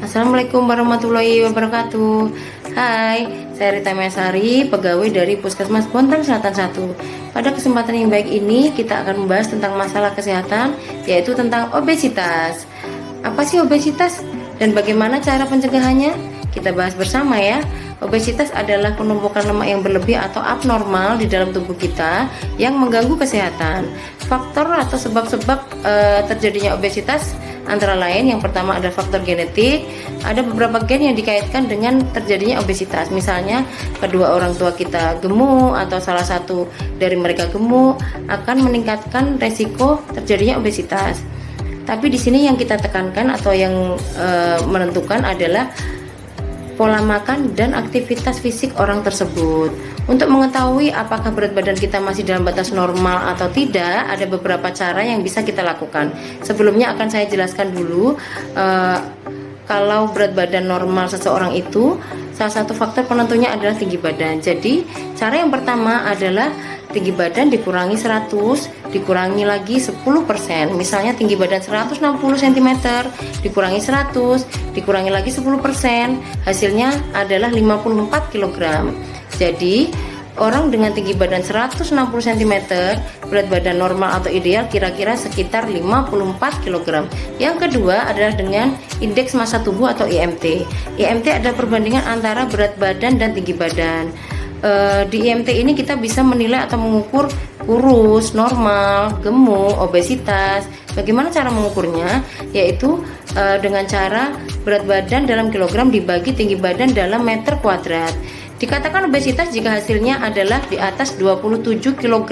Assalamualaikum warahmatullahi wabarakatuh. Hai, saya Rita Mesari, pegawai dari Puskesmas Bontang Selatan 1. Pada kesempatan yang baik ini, kita akan membahas tentang masalah kesehatan, yaitu tentang obesitas. Apa sih obesitas dan bagaimana cara pencegahannya? Kita bahas bersama ya. Obesitas adalah penumpukan lemak yang berlebih atau abnormal di dalam tubuh kita yang mengganggu kesehatan. Faktor atau sebab-sebab terjadinya obesitas antara lain, yang pertama ada faktor genetik. Ada beberapa gen yang dikaitkan dengan terjadinya obesitas. Misalnya kedua orang tua kita gemuk atau salah satu dari mereka gemuk akan meningkatkan resiko terjadinya obesitas. Tapi di sini yang kita tekankan atau yang menentukan adalah pola makan dan aktivitas fisik orang tersebut. Untuk mengetahui apakah berat badan kita masih dalam batas normal atau tidak, ada beberapa cara yang bisa kita lakukan. Sebelumnya akan saya jelaskan dulu kalau berat badan normal seseorang itu, salah satu faktor penentunya adalah tinggi badan. Jadi cara yang pertama adalah tinggi badan dikurangi 100, dikurangi lagi 10%. Misalnya tinggi badan 160 cm, dikurangi 100, dikurangi lagi 10%, hasilnya adalah 54 kg. Jadi orang dengan tinggi badan 160 cm, berat badan normal atau ideal kira-kira sekitar 54 kg. Yang kedua adalah dengan indeks massa tubuh atau IMT. IMT adalah perbandingan antara berat badan dan tinggi badan. Di IMT ini kita bisa menilai atau mengukur kurus, normal, gemuk, obesitas. Bagaimana cara mengukurnya? Yaitu dengan cara berat badan dalam kilogram dibagi tinggi badan dalam meter kuadrat. Dikatakan obesitas jika hasilnya adalah di atas 27 kg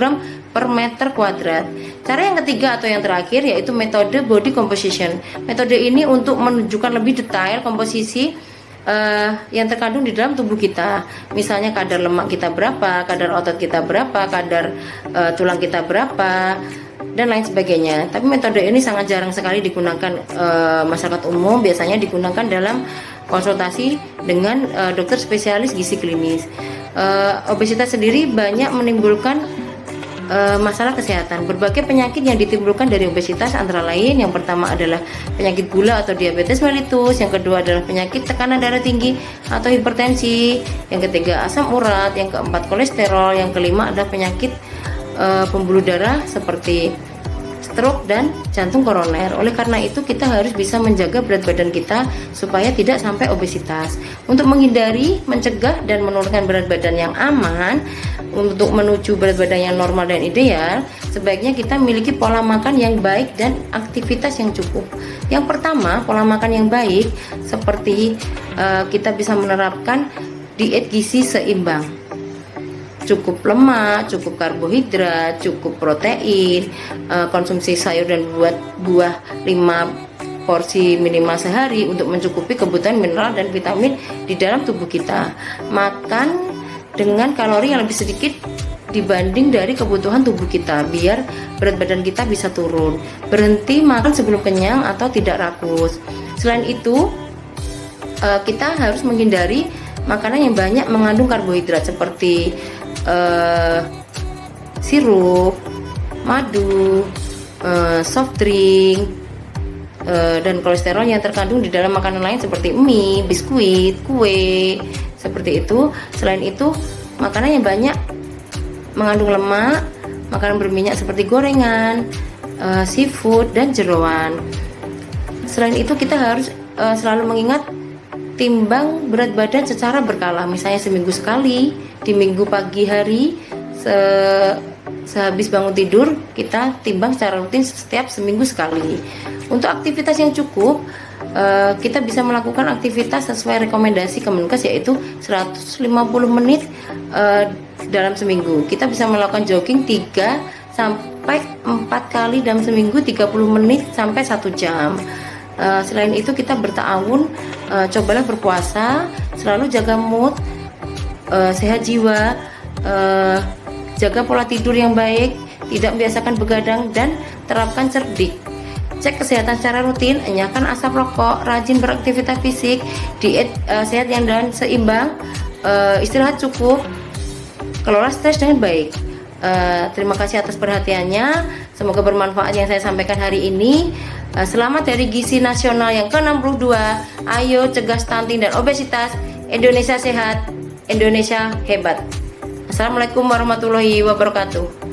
per meter kuadrat. Cara yang ketiga atau yang terakhir yaitu metode body composition. Metode ini untuk menunjukkan lebih detail komposisi yang terkandung di dalam tubuh kita. Misalnya kadar lemak kita berapa, kadar otot kita berapa, kadar tulang kita berapa, dan lain sebagainya. Tapi metode ini sangat jarang sekali digunakan masyarakat umum. Biasanya digunakan dalam konsultasi dengan dokter spesialis gizi klinis. Obesitas sendiri banyak menimbulkan masalah kesehatan. Berbagai penyakit yang ditimbulkan dari obesitas antara lain, yang pertama adalah penyakit gula atau diabetes mellitus, yang kedua adalah penyakit tekanan darah tinggi atau hipertensi, yang ketiga asam urat, yang keempat kolesterol, yang kelima adalah penyakit pembuluh darah seperti stroke dan jantung koroner. Oleh karena itu kita harus bisa menjaga berat badan kita supaya tidak sampai obesitas. Untuk menghindari, mencegah dan menurunkan berat badan yang aman, untuk menuju berat badan yang normal dan ideal, sebaiknya kita memiliki pola makan yang baik dan aktivitas yang cukup. Yang pertama, pola makan yang baik seperti kita bisa menerapkan diet gizi seimbang. Cukup lemak, cukup karbohidrat, cukup protein, konsumsi sayur dan buah 5 porsi minimal sehari untuk mencukupi kebutuhan mineral dan vitamin di dalam tubuh kita. Makan dengan kalori yang lebih sedikit dibanding dari kebutuhan tubuh kita biar berat badan kita bisa turun. Berhenti makan sebelum kenyang atau tidak rakus. Selain itu, kita harus menghindari makanan yang banyak mengandung karbohidrat seperti sirup, madu, soft drink, dan kolesterol yang terkandung di dalam makanan lain seperti mie, biskuit, kue, seperti itu. Selain itu, makanan yang banyak mengandung lemak, makanan berminyak seperti gorengan, seafood, dan jeroan. Selain itu, kita harus selalu mengingat timbang berat badan secara berkala, misalnya seminggu sekali, di minggu pagi hari, sehabis bangun tidur kita timbang secara rutin setiap seminggu sekali. Untuk aktivitas yang cukup, kita bisa melakukan aktivitas sesuai rekomendasi Kemenkes, yaitu 150 menit dalam seminggu. Kita bisa melakukan jogging 3 sampai 4 kali dalam seminggu, 30 menit sampai 1 jam. Selain itu kita bertahun, cobalah berpuasa, selalu jaga mood, sehat jiwa, jaga pola tidur yang baik, tidak membiasakan begadang, dan terapkan cerdik. Cek kesehatan secara rutin, enyahkan asap rokok, rajin beraktivitas fisik, diet sehat yang dan seimbang, istirahat cukup, kelola stres dengan baik. Terima kasih atas perhatiannya. Semoga bermanfaat yang saya sampaikan hari ini. Selamat Hari Gizi Nasional yang ke-62. Ayo cegah stunting dan obesitas. Indonesia sehat, Indonesia hebat. Assalamualaikum warahmatullahi wabarakatuh.